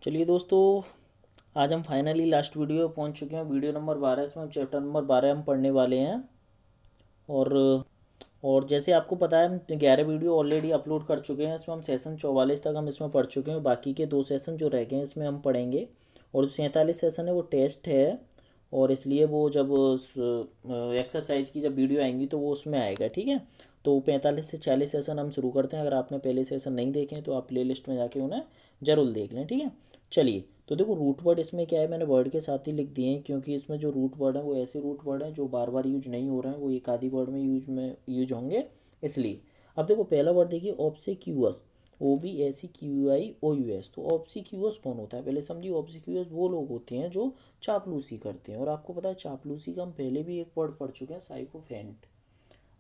चलिए दोस्तों, आज हम फाइनली लास्ट वीडियो में पहुंच चुके हैं। वीडियो नंबर 12, इसमें हम चैप्टर नंबर 12 हम पढ़ने वाले हैं। और और जैसे आपको पता है, हम 11 वीडियो ऑलरेडी अपलोड कर चुके हैं। इसमें हम सेशन 44 तक हम इसमें पढ़ चुके हैं। बाकी के 2 सेशन जो रह गए हैं इसमें हम पढ़ेंगे। और 47 सेशन है वो टेस्ट है, और इसलिए वो जब एक्सरसाइज की जब वीडियो आएंगी तो वो उसमें आएगा। ठीक है, तो 45 से 40 सेशन हम शुरू करते हैं। अगर आपने पहले सेशन नहीं देखे हैं तो आप प्ले लिस्ट में जाके उन्हें ज़रूर देख लें। ठीक है, चलिए। तो देखो, रूट वर्ड इसमें क्या है, मैंने वर्ड के साथ ही लिख दिए हैं, क्योंकि इसमें जो रूट वर्ड है वो ऐसे रूट वर्ड हैं जो बार बार यूज नहीं हो रहे हैं, वो एक आधी वर्ड में यूज होंगे, इसलिए। अब देखो, पहला वर्ड देखिए, ऑब्सेक्यूअस। OBSEQUIOUS। तो ऑब्सेक्यूअस कौन होता है, पहले समझिए। ऑब्सेक्यूअस वो लोग होते हैं जो चापलूसी करते हैं। और आपको पता है चापलूसी का हम पहले भी एक वर्ड पढ़ चुके हैं, साइकोफेंट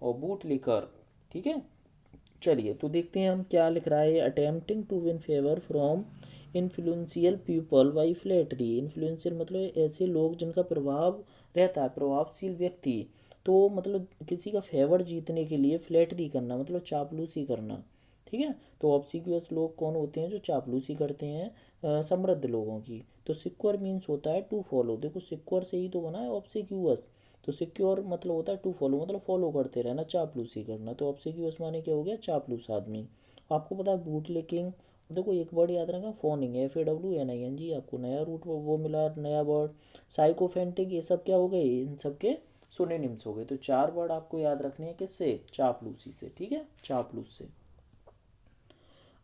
और बूट लिकर। ठीक है, चलिए तो देखते हैं हम क्या लिख रहा है। Attempting to win favour from influential people by flattery. Influential मतलब ऐसे लोग जिनका प्रभाव रहता है, प्रभावशील व्यक्ति। तो मतलब किसी का फेवर जीतने के लिए फ्लैटरी करना, मतलब चापलूसी करना। ठीक है, तो ऑब्सिक्यूअस लोग कौन होते हैं, जो चापलूसी करते हैं समृद्ध लोगों की। तो सिक्योर मीन्स होता है टू फॉलो। देखो, सिक्योर से ही तो बना है ऑब्सिक्यूअस। तो सिक्योर मतलब होता है टू फॉलो, मतलब फॉलो करते रहना, चापलूसी करना। तो ऑब्सिक्यूअस माने क्या हो गया, चापलूस आदमी। आपको पता है बूट लेकिंग। देखो, एक वर्ड याद रखना, फोनिंग, FAWNING। आपको नया रूट वो मिला, नया वर्ड। साइकोफेंटिक, ये सब क्या हो गए, इन सब के सुनिनिम्स हो गए। तो 4 वर्ड आपको याद रखने हैं, किससे, चापलूसी से। ठीक है, चापलूस से।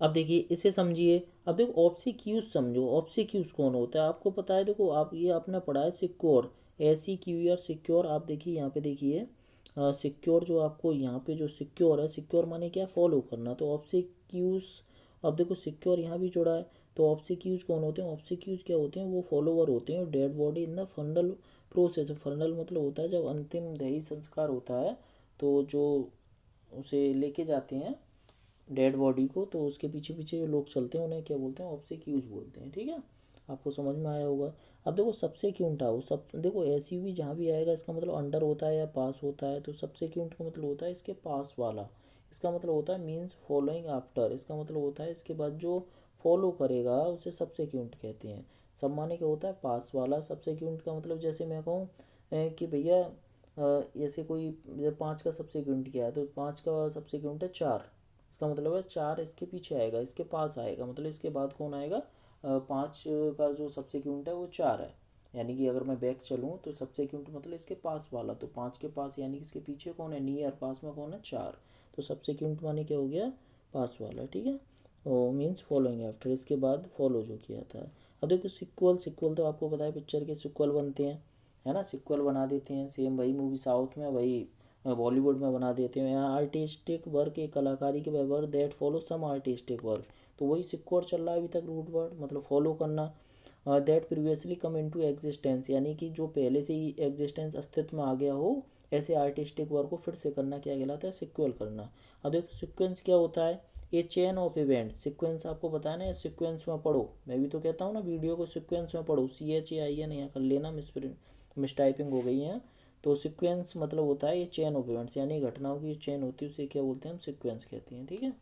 अब देखिए, इसे समझिए। अब देखो, ऑब्सिक्यूज समझो। ऑब्सिक्यूज कौन होता है, आपको पता है। देखो, आप ये आपने पढ़ा है सिक्योर, SEQUR, सिक्योर। आप देखिए यहाँ पे, देखिए सिक्योर जो आपको यहाँ पे जो सिक्योर है, सिक्योर माने क्या, फॉलो करना। तो ऑब्सिक्यूज, अब देखो सिक्योर यहाँ भी जुड़ा है। तो ऑब्सिक्यूज कौन होते हैं, ऑब्सिक्यूज क्या होते हैं, वो फॉलोवर होते हैं dead body in the फंडल process. फंडल मतलब होता है जब अंतिम दही संस्कार होता है, तो जो उसे लेके जाते हैं डेड बॉडी को, तो उसके पीछे पीछे जो लोग चलते हैं उन्हें क्या बोलते हैं, ऑब्सिक्यूज बोलते हैं। ठीक है, आपको समझ में आया होगा। अब देखो, सबसे क्यूंट आओ, सब देखो, SUV जहाँ भी आएगा इसका मतलब अंडर होता है या पास होता है। तो सबसे क्यूंट का मतलब होता है इसके पास वाला। इसका मतलब होता है मीन्स फॉलोइंग आफ्टर। इसका मतलब होता है इसके बाद जो फॉलो करेगा उसे सबसे क्यूंट कहते हैं। सब माने क्या होता है, पास वाला। सबसे क्यूंट का मतलब जैसे मैं कहूँ कि भैया जैसे कोई, जब 5 का सबसे क्यूंट क्या है, तो 5 का सबसे क्यूंट है 4। इसका मतलब है 4 इसके पीछे आएगा, इसके पास आएगा, मतलब इसके बाद कौन आएगा, 5 का जो सबसे क्यूंट है वो 4 है। यानी कि अगर मैं बैक चलूँ तो सबसे क्यूंट मतलब इसके पास वाला। तो 5 के पास यानी कि इसके पीछे कौन है, नियर, पास में कौन है, 4। तो सबसे क्यूंट माने क्या हो गया, पास वाला। ठीक है, वो मीन्स फॉलोइंग आफ्टर, इसके बाद फॉलो जो किया था। अब देखो, सिक्वल, सिक्वल तो आपको पता है पिक्चर के सिक्वल बनते हैं, है ना, सिक्वल बना देते हैं। सेम वही मूवी साउथ में, वही बॉलीवुड में बना देते हैं। यहाँ आर्टिस्टिक वर्क, एक कलाकारी के work that follow some artistic work. तो वही सिक्योर चल रहा है अभी तक, रूट वर्ड मतलब फॉलो करना। That previously come into existence, यानी कि जो पहले से ही एग्जिस्टेंस, अस्तित्व में आ गया हो, ऐसे आर्टिस्टिक वर्क को फिर से करना क्या कहलाता है, सिक्वल करना। अब देखो, सिक्वेंस क्या होता है, ये चेन ऑफ इवेंट। सिक्वेंस आपको बताया ना, सिक्वेंस में पढ़ो। मैं भी तो कहता हूँ ना, वीडियो को सिक्वेंस में पढ़ो, CHAIN यहाँ कर लेना, मिस टाइपिंग हो गई है। तो सीक्वेंस मतलब होता है ये चेन ऑफ इवेंट्स, यानी घटनाओं की चेन होती है, उसे क्या बोलते हैं, हम सीक्वेंस कहते हैं। ठीक है,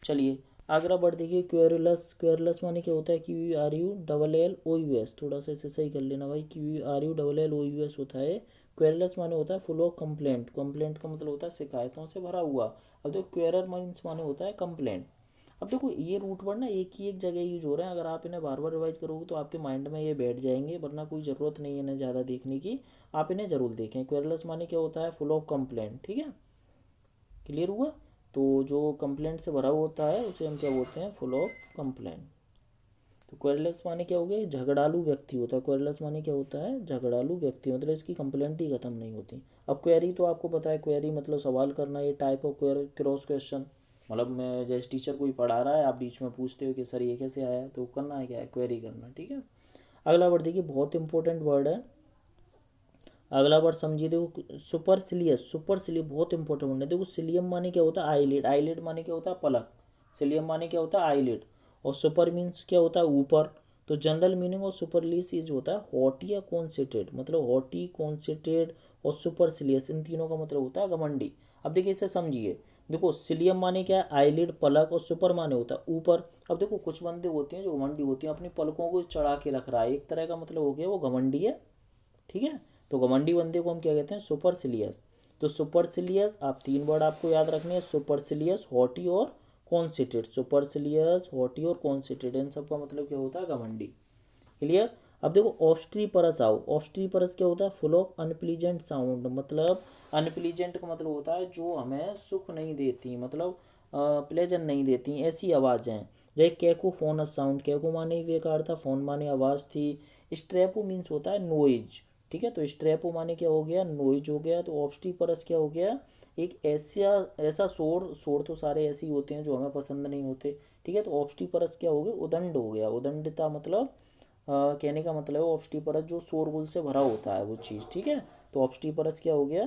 चलिए अगला वर्ड देखिए, क्वेरुलस। क्वेरुलस माने क्या होता है, QURULLOUS। थोड़ा सा इसे सही कर लेना भाई, QURULLOUS होता है। क्वेरुलस माने होता है फुल ऑफ कंप्लेंट। कंप्लेंट का मतलब होता है शिकायतों से भरा हुआ। अब देखो, क्वेरर मीन्स माने होता है कंप्लेंट। अब देखो, ये रूट वर्ड ना एक ही एक जगह यूज हो रहे हैं। अगर आप इन्हें बार बार रिवाइज करोगे तो आपके माइंड में ये बैठ जाएंगे, वरना कोई ज़रूरत नहीं है इन्हें ज़्यादा देखने की। आप इन्हें ज़रूर देखें। क्वेरलेस माने क्या होता है, फुल ऑफ कंप्लेंट। ठीक है, क्लियर हुआ। तो जो कंप्लेंट से भरा हुआ होता है उसे हम क्या बोलते हैं, फुल ऑफ कंप्लेंट। तो क्वेरलेस माने क्या हो गया, झगड़ालू व्यक्ति होता है। क्वेरलेस माने क्या होता है, झगड़ालू व्यक्ति, मतलब इसकी कंप्लेंट ही खत्म नहीं होती। अब क्वेरी तो आपको पता है, क्वेरी मतलब सवाल करना। ये टाइप ऑफ क्रॉस क्वेश्चन, मतलब मैं जैसे टीचर कोई पढ़ा रहा है, आप बीच में पूछते हो कि सर ये कैसे आया, तो करना है क्या है, क्वेरी करना। ठीक है, अगला वर्ड देखिए, बहुत इंपॉर्टेंट वर्ड है। अगला वर्ड समझिए, देखो, सुपरसिलियस। सुपरसिलियस बहुत इंपॉर्टेंट वर्ड है। देखो, सिलियम माने क्या होता है, आईलिड। आईलिड माने क्या होता है, पलक। सिलियम माने क्या होता है, आईलिड। और सुपर मीन्स क्या होता है, ऊपर। तो जनरल मीनिंग ऑफ सुपरलिसियस होता है हॉटी या कॉन्सेंट्रेट, मतलब हॉटी, कॉन्सेंट्रेट और सुपरसिलियस, इन तीनों का मतलब होता है घमंडी। अब देखिए, इसे समझिए। देखो सिलियम माने क्या है, आईलिड पलक, और सुपर माने होता है ऊपर। अब देखो कुछ बंदे होते हैं जो घमंडी होती हैं, अपनी पलकों को चढ़ा के रख रहा है, एक तरह का मतलब हो गया वो घमंडी है, ठीक है। तो घमंडी बंदे को हम क्या कहते हैं, सुपरसिलियस। तो सुपरसिलियस, आप तीन वर्ड आपको याद रखने हैं, सुपरसिलियस, हॉटी और कॉन्सिटेड। सुपरसिलियस, हॉटी और कॉन्सिटेड, इन सबका मतलब क्या होता है, घमंडी। क्लियर। अब देखो ऑब्स्ट्रीपरस आओ। ऑब्स्ट्रीपरस क्या होता है, फुल ऑफ अनप्लीजेंट साउंड, मतलब अनप्लीजेंट का मतलब होता है जो हमें सुख नहीं देती, मतलब प्लेजर नहीं देती, ऐसी आवाज़ें। जैसे कैकोफोनस साउंड, कैको माने बेकार था, फोन माने आवाज़ थी। स्ट्रेपो मीन्स होता है नोइज, ठीक है। तो स्ट्रेपो माने क्या हो गया, नोइज हो गया। तो ऑब्स्ट्रीपरस क्या हो गया, एक ऐसा ऐसा शोर। शोर तो सारे ऐसे ही होते हैं जो हमें पसंद नहीं होते, ठीक है। तो ऑब्स्ट्रीपरस क्या हो गया, उदंड हो गया। उदंडता मतलब कहने का मतलब है ऑब्स्टीपरस जो शोरगुल से भरा होता है वो चीज़, ठीक है। तो ऑब्स्टीपरस क्या हो गया,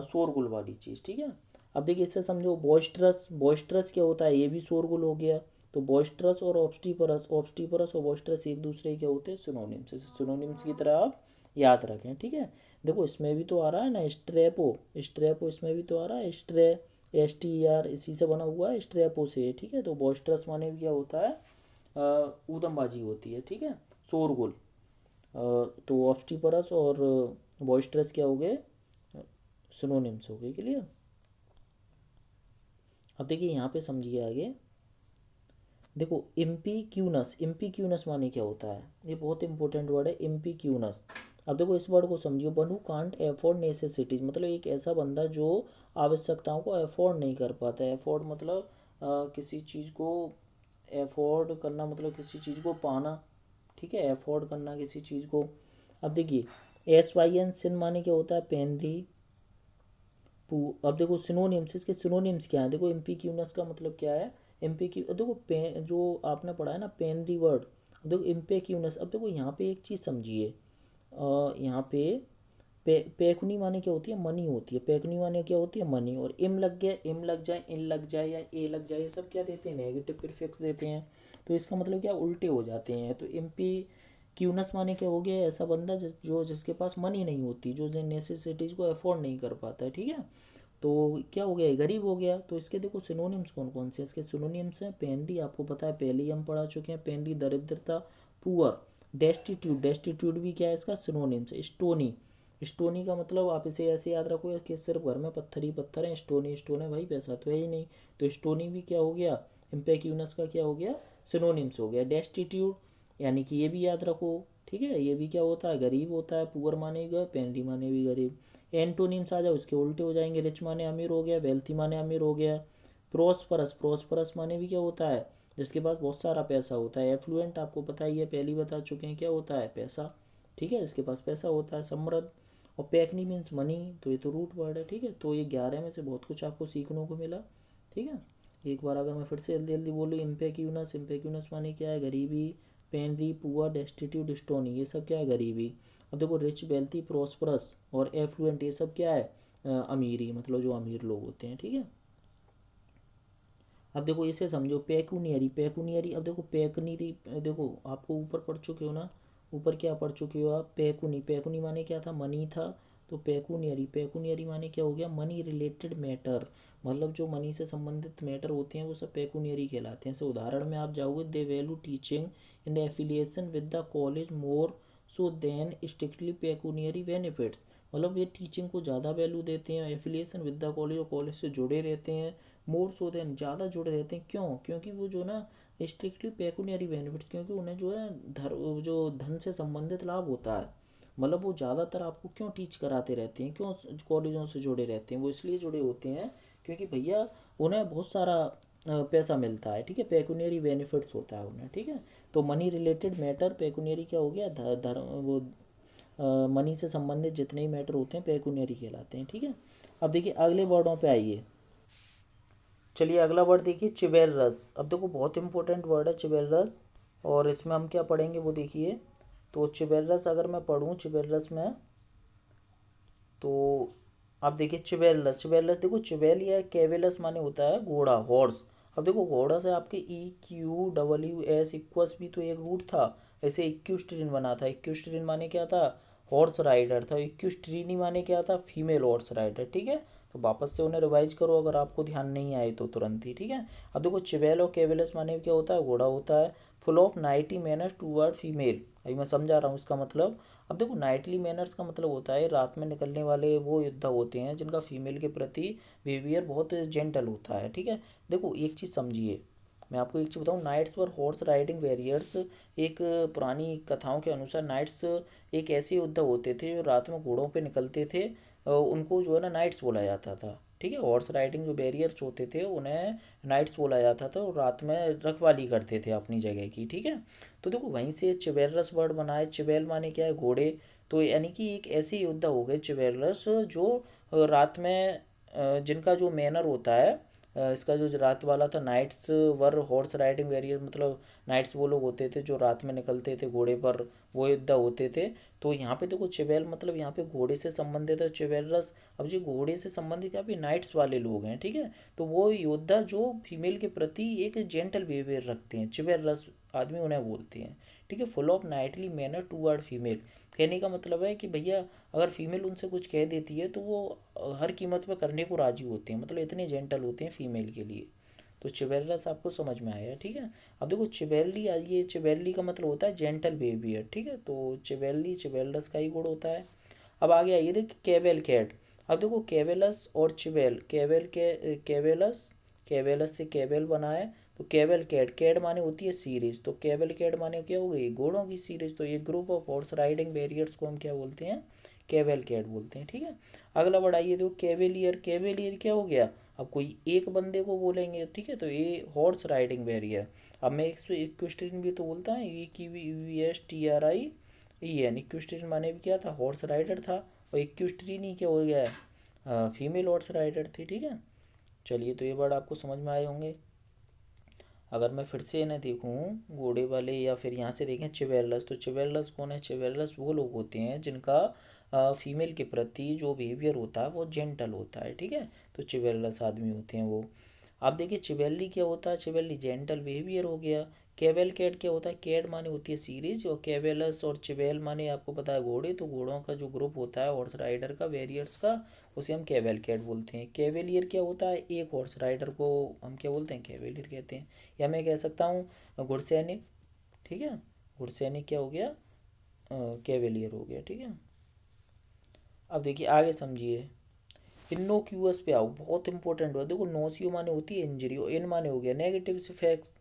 शोरगुल वाली चीज़, ठीक है। अब देखिए इससे समझो बॉइस्ट्रस। बॉइस्ट्रस क्या होता है, ये भी शोरगुल हो गया। तो बॉइस्ट्रस और ऑब्स्टीपरस, ऑब्स्टीपरस और बॉइस्ट्रस एक दूसरे के क्या होते हैं, सिनोनिम्स। सिनोनिम्स की तरह आप याद रखें, ठीक है। देखो इसमें भी तो आ रहा है ना स्ट्रेपो, स्ट्रेपो इसमें भी तो आ रहा है, स्ट्रे, STER इसी से बना हुआ है, स्ट्रेपो से, ठीक है। तो बॉइस्ट्रस माने भी क्या होता है, ऊधमबाजी होती है, ठीक है, शोरगुल। तो ऑब्स्टीपरस और बॉइस्टरस क्या हो गए, सिनोनिम्स हो गए। क्लियर। अब देखिए यहाँ पे समझिए आगे। देखो इम्पीक्यूनस, इम्पीक्यूनस माने क्या होता है, ये बहुत इंपॉर्टेंट वर्ड है, इम्पीक्यूनस। अब देखो इस वर्ड को समझिए, one who can't afford necessities, मतलब एक ऐसा बंदा जो आवश्यकताओं को अफोर्ड नहीं कर पाता है। एफोर्ड मतलब किसी चीज़ को एफोर्ड करना, मतलब किसी चीज़ को पाना, ठीक है, एफोर्ड करना किसी चीज़ को। अब देखिए SYN सिन माने क्या होता है, पेनरी अब देखो सिनोनिम्स, इसके सिनोनिम्स क्या है, देखो इम्पीक्यूनस का मतलब क्या है, इम्पीक्यू देखो पेन जो आपने पढ़ा है ना, पेनरी वर्ड। देखो इम्पेक्यूनस, अब देखो यहाँ पे एक चीज़ समझिए, यहाँ पे पेकुनी माने क्या होती है, मनी होती है। पेकुनी माने क्या होती है, मनी। और इम लग गया, इम लग जाए, इन लग जाए या ए लग जाए, ये सब क्या देते हैं, नेगेटिव प्रीफिक्स देते हैं। तो इसका मतलब क्या, उल्टे हो जाते हैं। तो इम्पी क्यूनस माने क्या हो गया, ऐसा बंदा जिसके पास मनी नहीं होती, जो नेसेसिटीज़ को अफोर्ड नहीं कर पाता है, ठीक है। तो क्या हो गया, गरीब हो गया। तो इसके देखो सिनोनिम्स कौन कौन से, इसके सिनोनिम्स हैं, पेनरी आपको पता है, पहले ही हम पढ़ा चुके हैं, पेनरी दरिद्रता, पुअर। डेस्टिट्यूट, डेस्टिट्यूट भी क्या है इसका सिनोनिम्स है। स्टोनी, स्टोनी का मतलब आप इसे ऐसे याद रखो कि सिर्फ घर में पत्थर ही पत्थर है, स्टोनी स्टोन है, भाई पैसा तो है ही नहीं। तो स्टोनी भी क्या हो गया, इम्पेक्यूनस का क्या हो गया, सिनोनिम्स हो गया। डेस्टिट्यूट यानी कि ये भी याद रखो, ठीक है, ये भी क्या होता है, गरीब होता है। पुअर माने गए, पेनरी माने भी गरीब। एंटोनिम्स आ जाओ, उसके उल्टे हो जाएंगे। रिच माने अमीर हो गया, वेल्थी माने अमीर हो गया। प्रोस्परस, प्रोस्परस माने भी क्या होता है, जिसके पास बहुत सारा पैसा होता है। एफ्लुएंट आपको पता ही है, पहले ही बता चुके हैं क्या होता है, पैसा, ठीक है, इसके पास पैसा होता है। समृद्ध। और पैकनी मीन्स मनी, तो ये तो रूट वर्ड है, ठीक है। तो ये 11 में से बहुत कुछ आपको सीखने को मिला, ठीक है। एक बार अगर मैं फिर से जल्दी जल्दी बोलूँ, इम्पेक्यूनस, इम्पेक्यूनस माने क्या है, गरीबी। पेनरी, पुअर, डेस्टिट्यूट, स्टोनी, ये सब क्या है, गरीबी। अब देखो रिच, वेल्थी, प्रोस्परस और एफ्लुएंट, ये सब क्या है, अमीरी, मतलब जो अमीर लोग होते हैं, ठीक है। अब देखो इसे समझो, पेकुनियरी, पेकुनियरी। अब देखो पेकुनियरी, देखो आपको ऊपर पढ़ चुके हो ना, ऊपर क्या पढ़ चुके हो आप, पेकुनी, पेकुनी माने क्या था, मनी था। तो पेकुनियरी, पेकुनियरी माने क्या हो गया, मनी रिलेटेड मैटर, मतलब जो मनी से संबंधित मैटर होते हैं वो सब पेकुनियरी कहलाते हैं। जैसे उदाहरण में आप जाओगे, they value teaching in affiliation with the college more so than strictly pecuniary benefits, मतलब ये टीचिंग को ज़्यादा वैल्यू देते हैं, एफिलिएशन विद द कॉलेज, और कॉलेज से जुड़े रहते हैं। मोर सो देन, ज़्यादा जुड़े रहते हैं, क्यों, क्योंकि वो जो ना स्ट्रिक्टली पेकुनियरी बेनिफिट्स, क्योंकि उन्हें जो है जो धन से संबंधित लाभ होता है, मतलब वो ज़्यादातर आपको क्यों टीच कराते रहते हैं, क्यों कॉलेजों से जुड़े रहते हैं, वो इसलिए जुड़े होते हैं क्योंकि भैया उन्हें बहुत सारा पैसा मिलता है, ठीक है, पेकुनियरी बेनिफिट्स होता है उन्हें, ठीक है। तो मनी रिलेटेड मैटर, पेकुनियरी क्या हो गया, धर्म वो मनी से संबंधित जितने ही मैटर होते हैं पेकुनियरी कहलाते हैं, ठीक है। अब देखिए अगले वर्डों पे आइए। चलिए अगला वर्ड देखिए, चिवेलरस। अब देखो बहुत इंपॉर्टेंट वर्ड है चिवेलरस, और इसमें हम क्या पढ़ेंगे वो देखिए। तो चिवेलरस अगर मैं पढ़ूँ चिवेलरस में, तो आप देखिए चिवेलरस, चिवेलरस देखो, चिवेल या केवेलस माने होता है घोड़ा, हॉर्स। अब देखो घोड़ा से आपके EQWS इक्वस भी तो एक रूट था, ऐसे इक्विस्ट्रीन बना था। इक्विस्ट्रीन माने क्या था, हॉर्स राइडर था। इक्विस्ट्रीनी माने क्या था, फीमेल हॉर्स राइडर, ठीक है। तो वापस से उन्हें रिवाइज करो अगर आपको ध्यान नहीं आए तो तुरंत ही, ठीक है। अब देखो चिवेल और केवेलस माने क्या होता है, घोड़ा होता है। Full of Knightley manners toward female, अभी मैं समझा रहा हूँ इसका मतलब। अब देखो नाइटली मैनर्स का मतलब होता है रात में निकलने वाले वो योद्धा होते हैं जिनका फीमेल के प्रति बिहेवियर बहुत जेंटल होता है, ठीक है। देखो एक चीज़ समझिए, मैं आपको एक चीज़ बताऊँ, नाइट्स पर हॉर्स राइडिंग वॉरियर्स, एक पुरानी कथाओं के अनुसार नाइट्स एक ऐसे योद्धा होते थे जो रात में घोड़ों पे निकलते थे, उनको जो है ना नाइट्स बोला जाता था, ठीक है। हॉर्स राइडिंग जो बैरियर्स होते थे उन्हें नाइट्स बोला जाता था, और रात में रखवाली करते थे अपनी जगह की, ठीक है। तो देखो वहीं से चिवेलरस वर्ड बना है। चिवेल माने क्या है, घोड़े। तो यानी कि एक ऐसे योद्धा हो गए चिवेलरस जो रात में जिनका जो मैनर होता है, इसका जो रात वाला था, नाइट्स वर हॉर्स राइडिंग वेरियर, मतलब नाइट्स वो लोग होते थे जो रात में निकलते थे घोड़े पर, वो योद्धा होते थे। तो यहाँ पे देखो चिवेल मतलब यहाँ पे घोड़े से संबंधित है, चिवेलरस। अब जो घोड़े से संबंधित यहाँ पे नाइट्स वाले लोग हैं, ठीक है। तो वो योद्धा जो फीमेल के प्रति एक जेंटल बिहेवियर रखते हैं, चिवेलरस आदमी उन्हें बोलते हैं, ठीक है। Full of Knightley manner toward female, कहने का मतलब है कि भैया अगर फीमेल उनसे कुछ कह देती है तो वो हर कीमत पे करने को राजी होते हैं, मतलब इतने जेंटल होते हैं फीमेल के लिए। तो चिवेलरस आपको समझ में आया, ठीक है। अब देखो चिवेली आइए, चिवेली का मतलब होता है जेंटल बिहेवियर, ठीक है। तो चिवेली चिवेलरस का ही गुण होता है। अब आगे आइए देखिए केवेल कैट। अब देखो केवेलस और चिवेल, केवेल के केवेलस, केवेलस से केवेल बना है। तो केवल कैट, कैट माने होती है सीरीज, तो केवल कैट माने क्या हो गई, घोड़ों की सीरीज। तो ये group of horse riding barriers को हम क्या बोलते हैं, केवल कैट बोलते हैं, ठीक है। अगला बढ़ाइए, देखो केवेलियर, केवेलियर क्या हो गया, अब कोई एक बंदे को बोलेंगे, ठीक है। तो ये हॉर्स राइडिंग बैरियर। अब मैं इक्वेस्ट्रियन भी तो बोलता है, EQUESTRIEN, इक्वेस्ट्रियन माने भी क्या था, हॉर्स राइडर था। और इक्वेस्ट्रियन ही क्या हो गया है, फीमेल हॉर्स राइडर थी, ठीक है। चलिए तो ये वर्ड आपको समझ में आए होंगे। अगर मैं फिर से इन्हें देखूँ घोड़े वाले, या फिर यहाँ से देखें चिवेलस, तो चिवेलस कौन है, चिवेलस वो लोग होते हैं जिनका फीमेल के प्रति जो बिहेवियर होता है वो जेंटल होता है, ठीक है। तो चिवेलस आदमी होते हैं वो। अब देखिए चिवेली क्या होता है, चिवेली जेंटल बिहेवियर हो गया। केवेल कैट क्या होता है, कैट माने होती है सीरीज, और केवेलस और चिवेल माने आपको पता है घोड़े। तो घोड़ों का जो ग्रुप होता है हॉर्स राइडर का, वेरियर्स का, उसे हम केवेल कैट बोलते हैं। केवेलियर क्या होता है, एक हॉर्स राइडर को हम क्या बोलते हैं, केवेलियर कहते हैं। या मैं कह सकता हूँ घुड़सैनिक, ठीक है। घुड़सैनिक क्या हो गया, केवेलियर हो गया, ठीक है। अब देखिए आगे समझिए, इनोक्यूअस पे आओ, बहुत इंपॉर्टेंट हुआ। देखो नोसियो माने होती है इंजरी, और इन माने हो गया नेगेटिव सिफेक्स,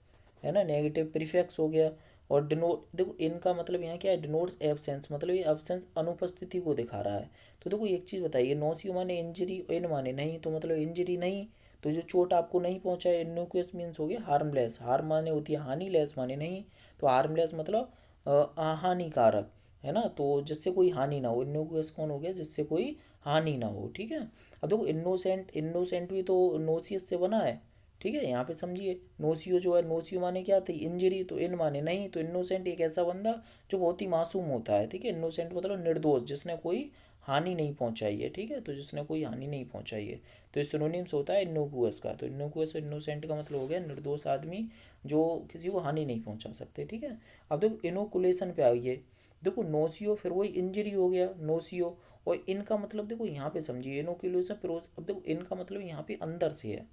है ना, नेगेटिव प्रीफिक्स हो गया। और डिनोट, देखो इनका मतलब यहाँ क्या है, डिनोट्स एब्सेंस, मतलब ये एब्सेंस अनुपस्थिति को दिखा रहा है। तो देखो एक चीज़ बताइए, नोसियो माने इंजरी, इन माने नहीं, तो मतलब इंजरी नहीं, तो जो चोट आपको नहीं पहुंचाए, इनोक्यूअस मीन्स हो गया हार्मलेस, हार्म माने होती है हानि, लेस माने नहीं, तो हार्मलेस मतलब हानिकारक, है ना, तो जिससे कोई हानि ना हो। इनोक्यूअस कौन हो गया, जिससे कोई हानि ना हो, ठीक है। अब देखो इनोसेंट, इनोसेंट भी तो नोसियस से बना है, ठीक है। यहाँ पे समझिए, नोसियो जो है, नोसियो माने क्या थी, इंजरी, तो इन माने नहीं, तो इनोसेंट एक ऐसा बंदा जो बहुत ही मासूम होता है, ठीक है। इनोसेंट मतलब निर्दोष, जिसने कोई हानि नहीं पहुंचाई है, ठीक है। तो जिसने कोई हानि नहीं पहुंचाई है, तो इस सिनोनिम्स होता है इनोकुअस का। तो इनोकुअस और इनोसेंट का मतलब हो गया निर्दोष आदमी जो किसी को हानि नहीं पहुंचा सकते, ठीक है। अब देखो इनोकुलेशन पे आइए, देखो नोसियो फिर वही इंजरी हो गया, नोसियो। और इनका मतलब देखो यहाँ पे समझिए, इनोकुलेशन प्रोसेस, अब देखो इनका मतलब यहाँ पे अंदर से है,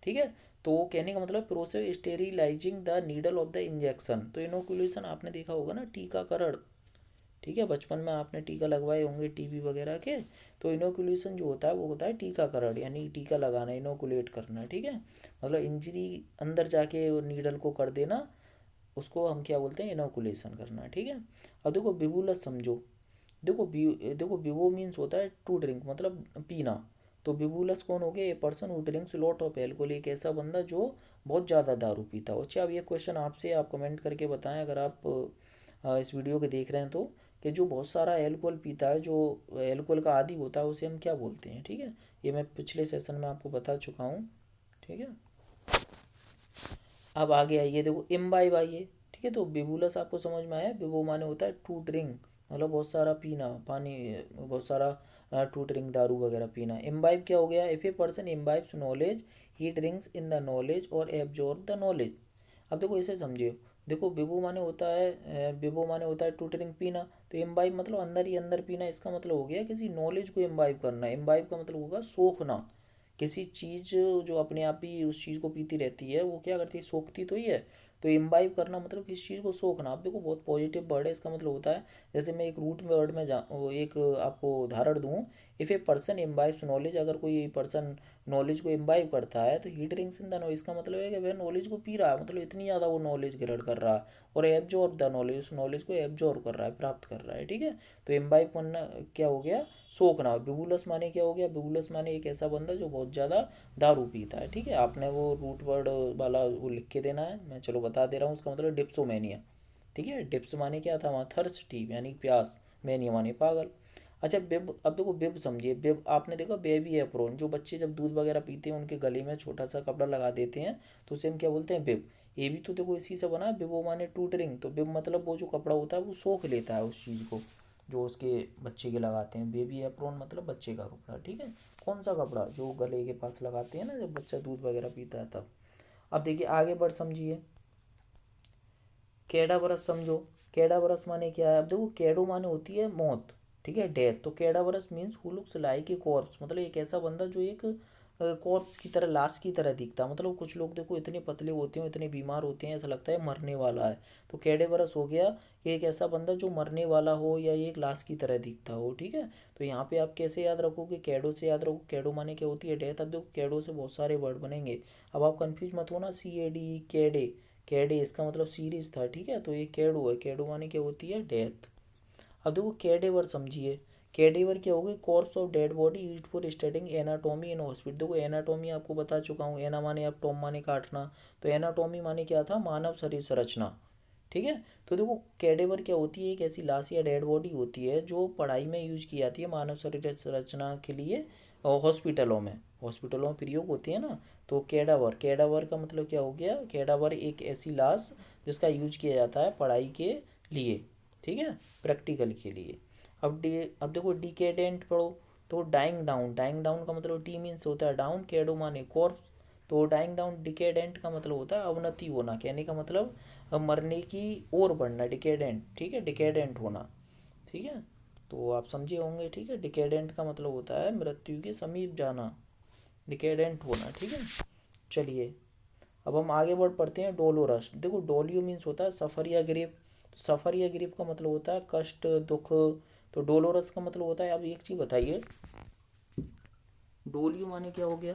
ठीक है। तो कहने का मतलब process sterilising the needle of the injection. तो इनोकुलेशन आपने देखा होगा ना, टीकाकरण, ठीक है। बचपन में आपने टीका लगवाए होंगे टीबी वगैरह के। तो इनोकुलेशन जो होता है वो होता है टीकाकरण, यानी टीका लगाना, इनोकुलेट करना, ठीक है। मतलब इंजरी अंदर जाके नीडल को कर देना, उसको हम क्या बोलते हैं, इनोकुलेशन करना, ठीक है। अब देखो बिबुलस समझो, देखो विवो मीन्स होता है टू ड्रिंक, मतलब पीना। तो विवुलस कौन हो गया, a person who drinks lot of alcohol, एक ऐसा बंदा जो बहुत ज़्यादा दारू पीता हो। अच्छा अब ये क्वेश्चन आपसे, आप कमेंट करके बताएं अगर आप इस वीडियो के देख रहे हैं तो, कि जो बहुत सारा एल्कोहल पीता है, जो एल्कोहल का आदी होता है, उसे हम क्या बोलते हैं, ठीक है। ये मैं पिछले सेशन में आपको बता चुका हूँ, ठीक है। अब आगे आइए, देखो इम्बाइब आइए, ठीक है। तो बिबुलस आपको समझ में आया, बिबो माने होता है टू ड्रिंक, मतलब बहुत सारा पीना, पानी, बहुत सारा टू ड्रिंक, दारू वगैरह पीना। इम्बाइब क्या हो गया, if a person imbibes knowledge, he drinks in the knowledge और एब्जॉर्ब द नॉलेज। अब देखो इसे समझिए, देखो बिबो माने होता है, बिबो माने होता है टू ड्रिंक पीना, तो इम्बाइब मतलब अंदर ही अंदर पीना, इसका मतलब हो गया किसी नॉलेज को इम्बाइब करना। इम्बाइब का मतलब होगा सोखना, किसी चीज़ जो अपने आप ही उस चीज़ को पीती रहती है वो क्या करती है, सोखती तो ही है। तो इम्बाइब करना मतलब किसी चीज़ को सोखना। आप देखो बहुत पॉजिटिव वर्ड है, इसका मतलब होता है, जैसे मैं एक रूट वर्ड में वो एक आपको उदाहरण दूँ, if A person imbibes knowledge, अगर कोई पर्सन नॉलेज को इम्बाइब करता है तो ही ड्रिंक्स इन द नॉलेज, इसका मतलब है कि वह नॉलेज को पी रहा है, मतलब इतनी ज़्यादा वो नॉलेज ग्रहण कर रहा है, और एब्जॉर्ब द नॉलेज, उस नॉलेज को एब्जॉर्ब कर रहा है, प्राप्त कर रहा है, ठीक है। तो इम्बाइब करना क्या हो गया, सोखना। बिबुलस माने क्या हो गया, बिबुलस माने एक ऐसा बंदा जो बहुत ज़्यादा दारू पीता है, ठीक है। आपने वो रूट वर्ड वाला वो लिख के देना है, मैं चलो बता दे रहा हूँ, उसका मतलब डिप्सोमेनिया, ठीक है। डिप्स माने क्या था वहाँ, थर्स्टी यानी प्यास, मैनिया माने पागल। अच्छा बिब, अब देखो बिब समझिए, बिब आपने देखा बेबी एप्रोन, जो बच्चे जब दूध वगैरह पीते हैं उनके गले में छोटा सा कपड़ा लगा देते हैं, तो उसे हम क्या बोलते हैं, बिब। ये भी तो देखो इसी से बना है, बिबो माने टूटरिंग, तो बिब मतलब वो जो कपड़ा होता है वो सोख लेता है उस चीज़ को, जो उसके बच्चे के लगाते हैं। बेबी एप्रोन मतलब बच्चे का कपड़ा, ठीक है। कौन सा कपड़ा, जो गले के पास लगाते हैं ना जब बच्चा दूध वगैरह पीता है तब। अब देखिए आगे बढ़ समझिए, कैडा बरस समझो। कैडा बरस माने क्या है, अब देखो कैडो माने होती है मौत, ठीक है, डेथ। तो कैडा बरस means who looks like a corps, मतलब एक ऐसा बंदा जो एक कॉर्प्स की तरह, लाश की तरह दिखता है। मतलब कुछ लोग देखो इतने पतले होते हैं, इतने बीमार होते हैं, ऐसा लगता है मरने वाला है। तो कैडे बरस हो गया कि एक ऐसा बंदा जो मरने वाला हो या एक लाश की तरह दिखता हो, ठीक है। तो यहाँ पे आप कैसे याद रखोगे, कैडो से याद रखो। कैडो माने क्या होती है, डेथ। अब देखो कैडो से बहुत सारे वर्ड बनेंगे, अब आप कंफ्यूज मत होना, CADE कैडे, कैडे इसका मतलब सीरीज था, ठीक है। तो ये कैडो है, कैडो माने क्या होती है, डेथ। अब देखो कैडेवर समझिए। कैडेवर क्या होगी, corps of dead body used for studying anatomy in hospital. देखो एनाटॉमी आपको बता चुका हूँ, एना माने अब टॉम माने काटना, तो एनाटॉमी माने क्या था, मानव शरीर संरचना, ठीक है। तो देखो कैडेवर क्या होती है, एक ऐसी लाश या डेड बॉडी होती है जो पढ़ाई में यूज की जाती है मानव शरीर संरचना के लिए, और हॉस्पिटलों में प्रयोग होती है ना। तो कैडावर, कैडावर का मतलब क्या हो गया, कैडावर एक ऐसी लाश जिसका यूज किया जाता है पढ़ाई के लिए, ठीक है, प्रैक्टिकल के लिए। अब देखो डिकेडेंट पढ़ो, तो डाइंग डाउन, डाइंग डाउन का मतलब डी मीन्स होता है डाउन, कैडो माने कॉर्प्स, तो डाइंग डाउन। डिकेडेंट का मतलब होता है अवनति होना, कहने का मतलब मरने की ओर बढ़ना, डिकेडेंट, ठीक है, डिकेडेंट होना, ठीक है। तो आप समझे होंगे, ठीक है। डिकेडेंट का मतलब होता है मृत्यु के समीप जाना, डिकेडेंट होना, ठीक है। चलिए अब हम आगे बढ़ पढ़ते हैं। डोलोरस, देखो डोलियो मीन्स होता है सफ़र या ग्रीफ, तो सफ़र या ग्रीफ का मतलब होता है कष्ट, दुख। तो डोलोरस का मतलब होता है, अब एक चीज़ बताइए, डोलियो माने क्या हो गया,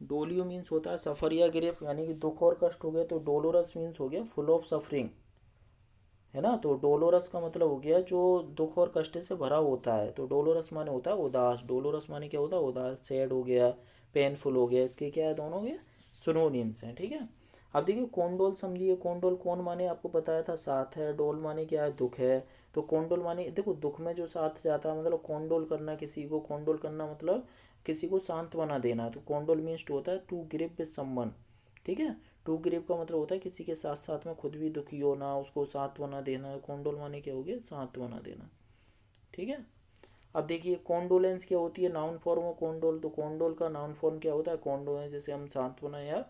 डोलियो मीन्स होता है सफ़र या ग्रीफ यानी कि दुख और कष्ट हो गया, तो डोलोरस मीन्स हो गया फुल ऑफ सफरिंग, है ना। तो डोलोरस का मतलब हो गया जो दुख और कष्ट से भरा होता है। तो डोलोरस माने होता है उदास, डोलोरस माने क्या होता है, उदास, सैड हो गया, पेनफुल हो गया, इसके क्या है, दोनों के सिनोनिम्स हैं, ठीक है। अब देखिए कोंडोल समझिए। कोंडोल, कौन माने आपको बताया था साथ है, डोल माने क्या है, दुख है। तो कोंडोल माने देखो दुख में जो साथ जाता है, मतलब कोंडोल करना किसी को, कोंडोल करना मतलब किसी को सांत्वना देना। तो कोंडोल मीन्स होता है टू ग्रीव विद समवन, ठीक है। टू ग्रीव का मतलब होता है किसी के साथ साथ में खुद भी दुखी होना, उसको सांत्वना देना। कोंडोल माने क्या हो गया, सांत्वना देना, ठीक है। अब देखिए कॉन्डोलेंस क्या होती है, नाउन फॉर्म ऑफ कॉन्डोल। तो कॉन्डोल का नाउन फॉर्म क्या होता है, कॉन्डोलेंस, जैसे हम सांत्वना या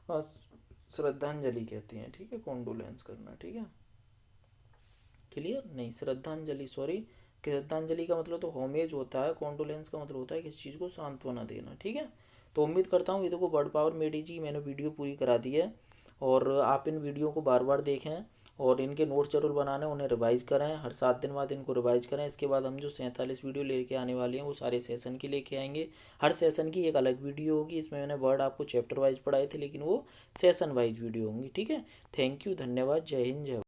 अ, श्रद्धांजलि कहते हैं, ठीक है, कॉन्डोलेंस करना, ठीक है। क्लियर, नहीं श्रद्धांजलि, सॉरी, श्रद्धांजलि का मतलब तो होमेज होता है, कॉन्डोलेंस का मतलब होता है किसी चीज़ को सांत्वना देना, ठीक है। तो उम्मीद करता हूँ ये देखो वर्ड पावर मेडी जी मैंने वीडियो पूरी करा दी है, और आप इन वीडियो को बार बार देखें, और इनके नोट्स जरूर बनाने, उन्हें रिवाइज करें, हर 7 दिन बाद इनको रिवाइज करें। इसके बाद हम जो 47 वीडियो लेके आने वाले हैं वो सारे सेशन के लेके आएंगे। हर सेशन की एक अलग वीडियो होगी, इसमें मैंने वर्ड आपको चैप्टर वाइज पढ़ाए थे, लेकिन वो सेशन वाइज वीडियो होंगी, ठीक है। थैंक यू, धन्यवाद, जय हिंद, जय